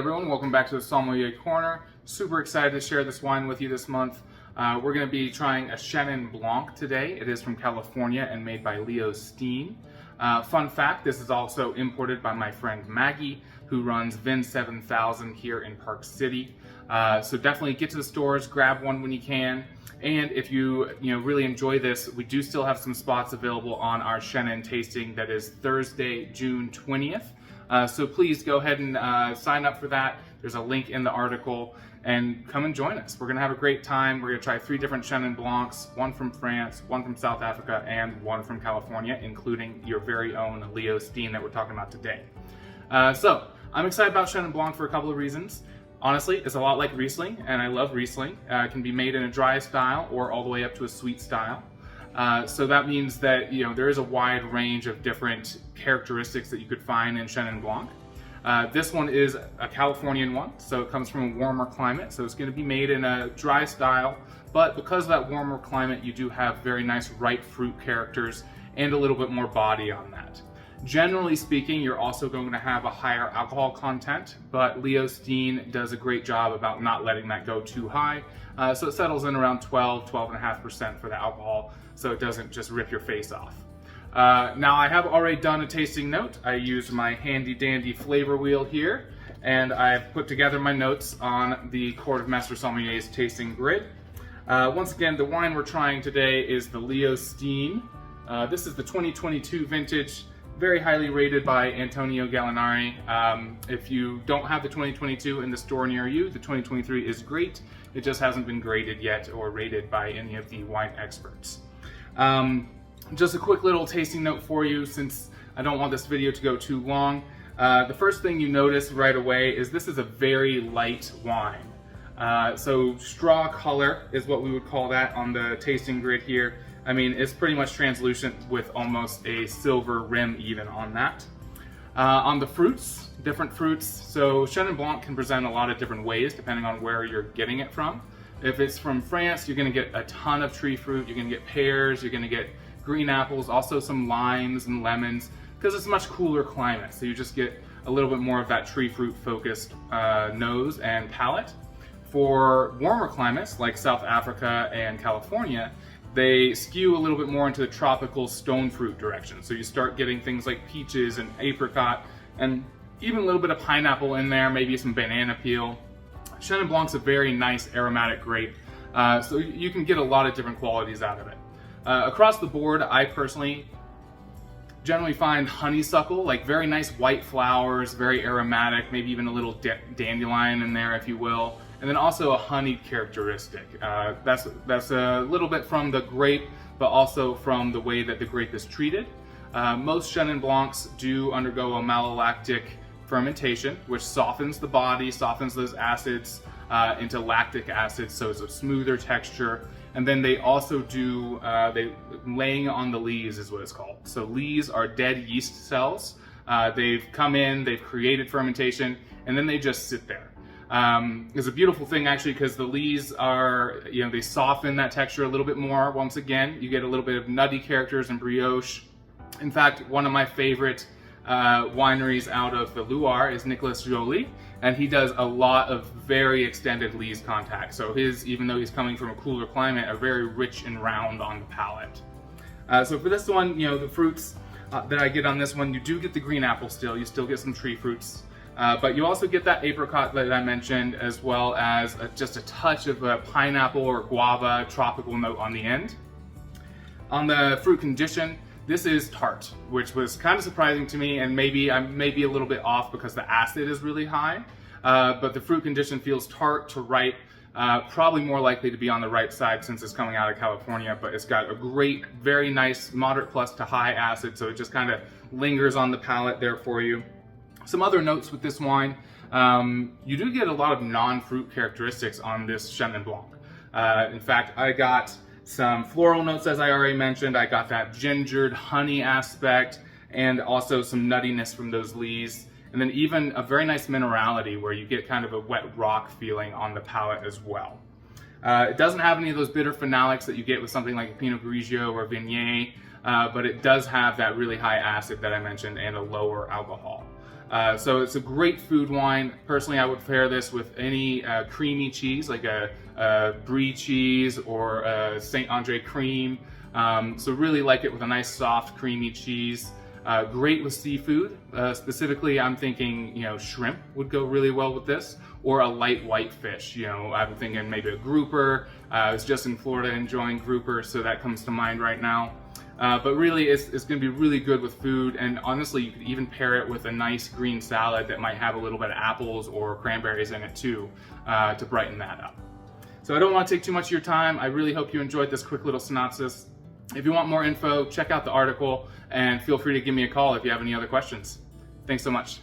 everyone, welcome back to the Sommelier Corner. Super excited to share this wine with you this month. We're going to be trying a Chenin Blanc today. It is from California and made by Leo Steen. Fun fact, this is also imported by my friend Maggie, who runs Vin 7000 here in Park City. So definitely get to the stores, grab one when you can. And if you really enjoy this, we do still have some spots available on our Chenin tasting that is Thursday, June 20th. So please go ahead and sign up for that. There's a link in the article, and come and join us. We're gonna have a great time. We're gonna try 3 different Chenin Blancs, one from France, one from South Africa, and one from California, including your very own Leo Steen that we're talking about today. So I'm excited about Chenin Blanc for a couple of reasons. Honestly, it's a lot like Riesling, and I love Riesling. It can be made in a dry style or all the way up to a sweet style. So that means that there is a wide range of different characteristics that you could find in Chenin Blanc. This one is a Californian one, so it comes from a warmer climate, so it's going to be made in a dry style, but because of that warmer climate, you do have very nice ripe fruit characters and a little bit more body on that. Generally speaking, you're also going to have a higher alcohol content, but Leo Steen does a great job about not letting that go too high. So it settles in around 12.5% for the alcohol, so it doesn't just rip your face off. Now I have already done a tasting note. I used my handy dandy flavor wheel here, and I've put together my notes on the Court of Master Sommeliers tasting grid. Once again, the wine we're trying today is the Leo Steen. This is the 2022 vintage. Very highly rated by Antonio Gallinari. If you don't have the 2022 in the store near you, the 2023 is great. It just hasn't been graded yet or rated by any of the wine experts. Just a quick little tasting note for you, since I don't want this video to go too long. The first thing you notice right away is this is a very light wine. So straw color is what we would call that on the tasting grid here. I mean, it's pretty much translucent with almost a silver rim even on that. On the fruits, different fruits. So Chenin Blanc can present a lot of different ways depending on where you're getting it from. If it's from France, you're gonna get a ton of tree fruit. You're gonna get pears, you're gonna get green apples, also some limes and lemons, because it's a much cooler climate. So you just get a little bit more of that tree fruit focused nose and palate. For warmer climates like South Africa and California, they skew a little bit more into the tropical stone fruit direction. So you start getting things like peaches and apricot, and even a little bit of pineapple in there, maybe some banana peel. Chenin Blanc's a very nice aromatic grape, so you can get a lot of different qualities out of it. Across the board, I personally generally find honeysuckle, like very nice white flowers, very aromatic, maybe even a little dandelion in there, if you will. And then also a honeyed characteristic. That's a little bit from the grape, but also from the way that the grape is treated. Most Chenin Blancs do undergo a malolactic fermentation, which softens the body, softens those acids into lactic acid, so it's a smoother texture. And then they also do, laying on the lees is what it's called. So lees are dead yeast cells. They've come in, they've created fermentation, and then they just sit there. It's a beautiful thing actually, because the lees are, they soften that texture a little bit more. Once again, you get a little bit of nutty characters and brioche. In fact, one of my favorite wineries out of the Loire is Nicolas Joly, and he does a lot of very extended lees contact. So his, even though he's coming from a cooler climate, are very rich and round on the palate. So for this one, the fruits that I get on this one, you do get the green apple still. You still get some tree fruits. But you also get that apricot that I mentioned, as well as just a touch of a pineapple or guava tropical note on the end. On the fruit condition, this is tart, which was kind of surprising to me, and maybe I'm a little bit off because the acid is really high. But the fruit condition feels tart to ripe, probably more likely to be on the ripe side since it's coming out of California, but it's got a great, very nice moderate plus to high acid, so it just kind of lingers on the palate there for you. Some other notes with this wine, you do get a lot of non-fruit characteristics on this Chenin Blanc. In fact, I got some floral notes, as I already mentioned. I got that gingered honey aspect, and also some nuttiness from those lees. And then even a very nice minerality where you get kind of a wet rock feeling on the palate as well. It doesn't have any of those bitter phenolics that you get with something like a Pinot Grigio or Viognier, but it does have that really high acid that I mentioned and a lower alcohol. So it's a great food wine. Personally, I would pair this with any creamy cheese, like a brie cheese or a Saint Andre cream. So really like it with a nice soft creamy cheese. Great with seafood. Specifically, I'm thinking, shrimp would go really well with this, or a light white fish. I'm thinking maybe a grouper. I was just in Florida enjoying grouper, so that comes to mind right now. But really, it's going to be really good with food, and honestly, you could even pair it with a nice green salad that might have a little bit of apples or cranberries in it too, to brighten that up. So I don't want to take too much of your time. I really hope you enjoyed this quick little synopsis. If you want more info, check out the article, and feel free to give me a call if you have any other questions. Thanks so much.